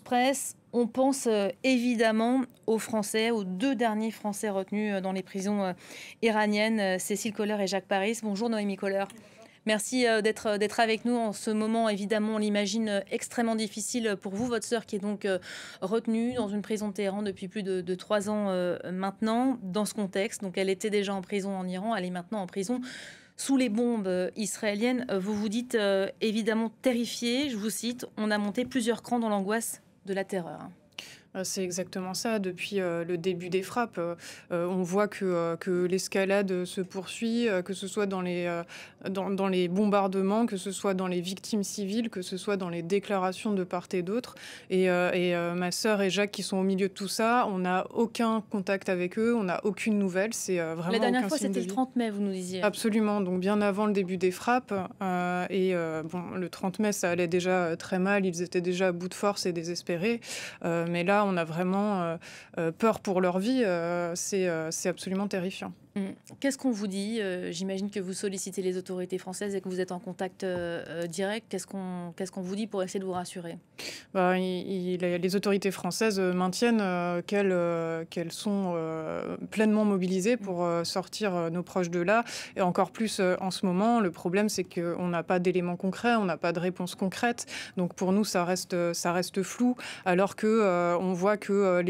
Express, on pense évidemment aux Français, aux deux derniers Français retenus dans les prisons iraniennes, Cécile Kohler et Jacques Paris. Bonjour Noémie Kohler. Merci d'être avec nous en ce moment, évidemment, on l'imagine, extrêmement difficile pour vous, votre sœur qui est donc retenue dans une prison de Téhéran depuis plus de 3 ans maintenant, dans ce contexte. Donc elle était déjà en prison en Iran, elle est maintenant en prison sous les bombes israéliennes. Vous vous dites évidemment terrifiée, je vous cite, on a monté plusieurs crans dans l'angoisse de la terreur. C'est exactement ça. Depuis le début des frappes, on voit que l'escalade se poursuit, que ce soit dans les bombardements, que ce soit dans les victimes civiles, que ce soit dans les déclarations de part et d'autre. Et ma sœur et Jacques qui sont au milieu de tout ça, on n'a aucun contact avec eux, on n'a aucune nouvelle. C'est vraiment la dernière aucun fois, signe c'était de le vie. 30 mai, vous nous disiez. Absolument, donc bien avant le début des frappes. Bon, le 30 mai, ça allait déjà très mal, ils étaient déjà à bout de force et désespérés. Mais là, on a vraiment peur pour leur vie. C'est absolument terrifiant. Qu'est-ce qu'on vous dit? J'imagine que vous sollicitez les autorités françaises et que vous êtes en contact direct. Qu'est-ce qu'on vous dit pour essayer de vous rassurer? Les autorités françaises maintiennent qu'elles sont pleinement mobilisées pour sortir nos proches de là. Et encore plus en ce moment, le problème, c'est qu'on n'a pas d'éléments concrets, on n'a pas de réponse concrète. Donc pour nous, ça reste flou, alors que on voit que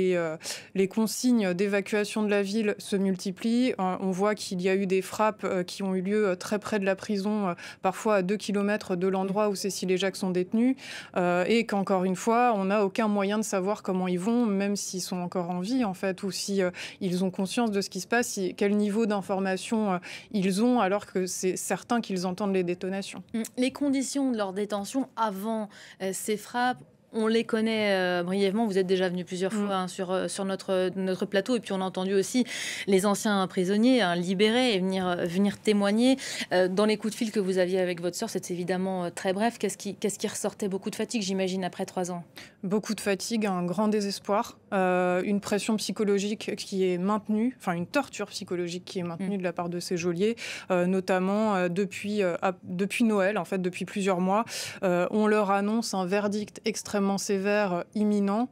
les consignes d'évacuation de la ville se multiplient. On voit qu'il y a eu des frappes qui ont eu lieu très près de la prison, parfois à 2 kilomètres de l'endroit où Cécile et Jacques sont détenus. Et qu'encore une fois, on n'a aucun moyen de savoir comment ils vont, même s'ils sont encore en vie, en fait, ou si ils ont conscience de ce qui se passe, quel niveau d'information ils ont, alors que c'est certain qu'ils entendent les détonations. Les conditions de leur détention avant ces frappes, on les connaît brièvement. Vous êtes déjà venu plusieurs fois sur notre plateau. Et puis, on a entendu aussi les anciens prisonniers libérés et venir témoigner. Dans les coups de fil que vous aviez avec votre sœur, c'était évidemment très bref. Qu'est-ce qui ressortait? Beaucoup de fatigue, j'imagine, après 3 ans. Beaucoup de fatigue, un grand désespoir, une pression psychologique qui est maintenue, enfin une torture psychologique qui est maintenue de la part de ces geôliers, notamment depuis Noël, en fait, depuis plusieurs mois. On leur annonce un verdict extrêmement sévère, imminent,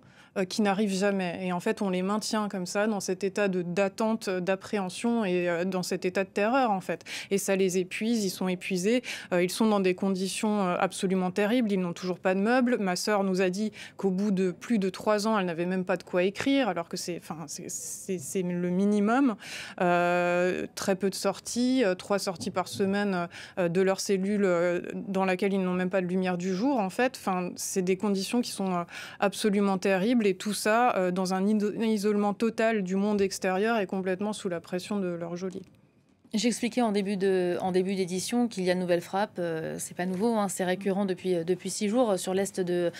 qui n'arrive jamais. Et en fait, on les maintient comme ça, dans cet état d'attente, d'appréhension et dans cet état de terreur, en fait. Et ça les épuise, ils sont épuisés, ils sont dans des conditions absolument terribles, ils n'ont toujours pas de meubles. Ma sœur nous a dit qu'au bout de plus de 3 ans, elle n'avait même pas de quoi écrire, alors que c'est le minimum. Très peu de sorties, 3 sorties par semaine de leur cellule dans laquelle ils n'ont même pas de lumière du jour, en fait. Enfin, c'est des conditions qui sont absolument terribles. Et tout ça dans un isolement total du monde extérieur et complètement sous la pression de leurs geôliers. J'expliquais en début d'édition qu'il y a de nouvelles frappes. C'est pas nouveau, hein, c'est récurrent depuis 6 jours sur l'est de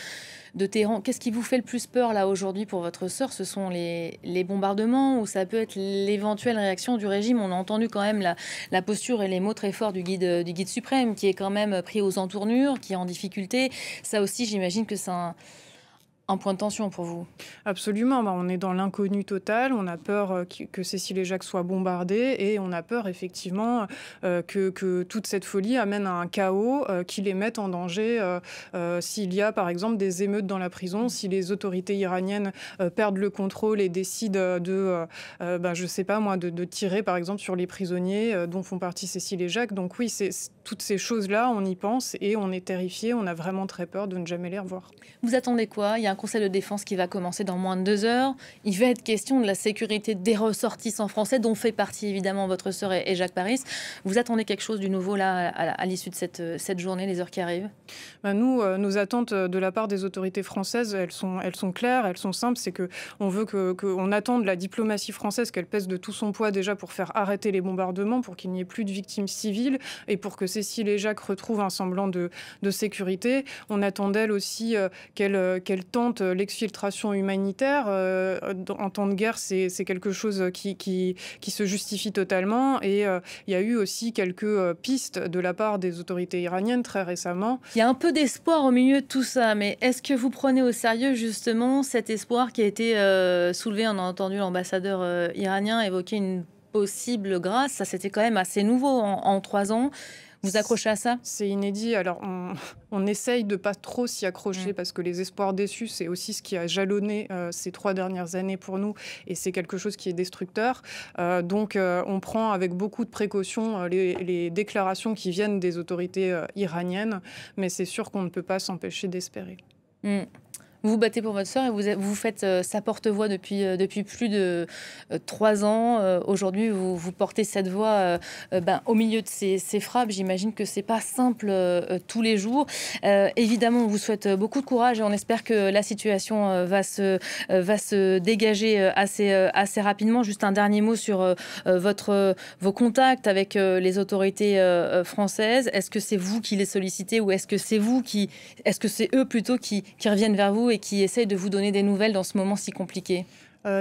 Téhéran. Qu'est-ce qui vous fait le plus peur là aujourd'hui pour votre sœur? Ce sont les bombardements ou ça peut être l'éventuelle réaction du régime? On a entendu quand même la posture et les mots très forts du guide suprême qui est quand même pris aux entournures, qui est en difficulté. Ça aussi, j'imagine que c'est un point de tension pour vous. Absolument, on est dans l'inconnu total, on a peur que Cécile et Jacques soient bombardés et on a peur effectivement que toute cette folie amène à un chaos qui les mette en danger s'il y a par exemple des émeutes dans la prison, si les autorités iraniennes perdent le contrôle et décident je sais pas moi, de tirer par exemple sur les prisonniers dont font partie Cécile et Jacques. Donc oui, toutes ces choses-là, on y pense et on est terrifiés, on a vraiment très peur de ne jamais les revoir. Vous attendez quoi? Il y a un conseil de défense qui va commencer dans moins de 2 heures. Il va être question de la sécurité des ressortissants français, dont fait partie évidemment votre sœur et Jacques Paris. Vous attendez quelque chose du nouveau là à l'issue de cette journée, les heures qui arrivent? Nous, nos attentes de la part des autorités françaises, elles sont claires, elles sont simples. C'est qu'on veut qu'on attende la diplomatie française, qu'elle pèse de tout son poids déjà pour faire arrêter les bombardements, pour qu'il n'y ait plus de victimes civiles et pour que Cécile et Jacques retrouvent un semblant de sécurité. On attend d'elle aussi qu'elle tente l'exfiltration humanitaire. En temps de guerre, c'est quelque chose qui se justifie totalement. Et il y a eu aussi quelques pistes de la part des autorités iraniennes très récemment. Il y a un peu d'espoir au milieu de tout ça, mais est-ce que vous prenez au sérieux justement cet espoir qui a été soulevé? On a entendu l'ambassadeur iranien évoquer une possible grâce. Ça, c'était quand même assez nouveau en 3 ans. Vous accrochez à ça? C'est inédit. Alors, on essaye de pas trop s'y accrocher parce que les espoirs déçus, c'est aussi ce qui a jalonné ces 3 dernières années pour nous et c'est quelque chose qui est destructeur. Donc, on prend avec beaucoup de précautions les déclarations qui viennent des autorités iraniennes, mais c'est sûr qu'on ne peut pas s'empêcher d'espérer. Vous vous battez pour votre sœur et vous faites sa porte-voix depuis plus de 3 ans. Aujourd'hui, vous portez cette voix au milieu de ces frappes. J'imagine que c'est pas simple tous les jours. Évidemment, on vous souhaite beaucoup de courage et on espère que la situation va se dégager assez rapidement. Juste un dernier mot sur vos contacts avec les autorités françaises. Est-ce que c'est vous qui les sollicitez ou est-ce que c'est eux plutôt qui reviennent vers vous et qui essayent de vous donner des nouvelles dans ce moment si compliqué?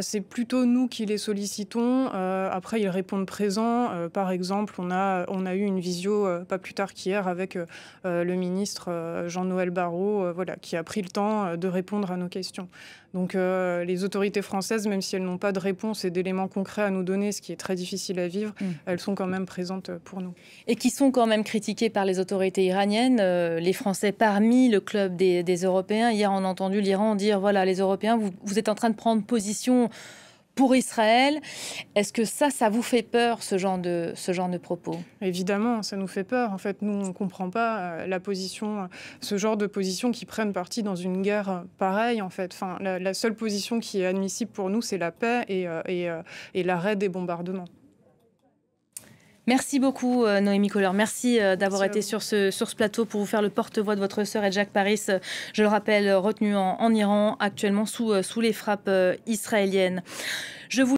C'est plutôt nous qui les sollicitons. Après, ils répondent présents. Par exemple, on a eu une visio pas plus tard qu'hier avec le ministre Jean-Noël Barrot, qui a pris le temps de répondre à nos questions. Donc, les autorités françaises, même si elles n'ont pas de réponse et d'éléments concrets à nous donner, ce qui est très difficile à vivre, elles sont quand même présentes pour nous. Et qui sont quand même critiquées par les autorités iraniennes, les Français parmi le club des Européens. Hier, on a entendu l'Iran dire, voilà, les Européens, vous êtes en train de prendre position pour Israël. Est-ce que ça vous fait peur, ce genre de propos? Évidemment, ça nous fait peur. En fait, nous, on ne comprend pas ce genre de position qui prennent parti dans une guerre pareille. En fait, la seule position qui est admissible pour nous, c'est la paix et l'arrêt des bombardements. Merci beaucoup Noémie Kohler. Merci d'avoir été sur ce plateau pour vous faire le porte-voix de votre sœur et Jack Paris, je le rappelle, retenu en Iran, actuellement sous les frappes israéliennes.